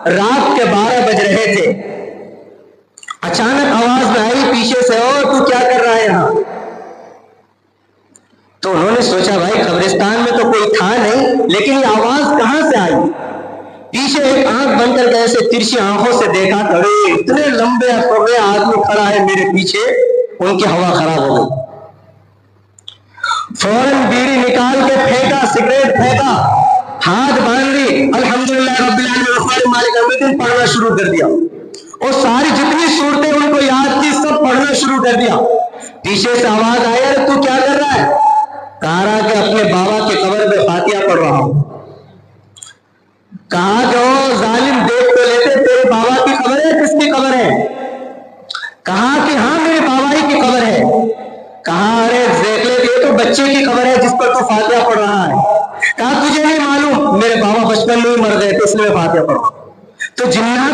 रात के 12 बज रहे थे। अचानक आवाज में आई पीछे से, ओ तू क्या कर रहा है यहां? तो उन्होंने सोचा भाई कब्रिस्तान में तो कोई था नहीं, लेकिन ये आवाज कहां से आई? पीछे एक आंख बंद करके ऐसे तिरछी आंखों से देखा, अरे इतने लंबे पगड़े आदमी खड़ा है मेरे पीछे, उनकी हवा खराब हो गई। फौरन बीड़ी निकाल के फेंका, सिगरेट फेंका, हाथ बांध ली, अल्हम्दुलिल्लाह रब्बिल आलमीन मालिक यौमिद्दीन पढ़ना शुरू कर दिया। और सारी जितनी सूरतें उनको याद थी सब पढ़ना शुरू कर दिया। पीछे से आवाज आया, तू क्या कर रहा है? कहा कि अपने बाबा के कब्र पे फातिहा पढ़ रहा हूं। कहा कि ओ जालिम, देख तो लेते, तेरे बाबा की कब्र है, किसकी कब्र है? कहा कि हाँ मेरे बाबा ही की कब्र है। कहा अरे देख ले, ये तो बच्चे की कब्र है जिस पर तू फातिहा पढ़ रहा है। कहा तुझे नहीं मालूम, मेरे बाबा बचपन में ही मर गए थे इसलिए फातिहा पढ़ रहा हूं। तो जिन्नात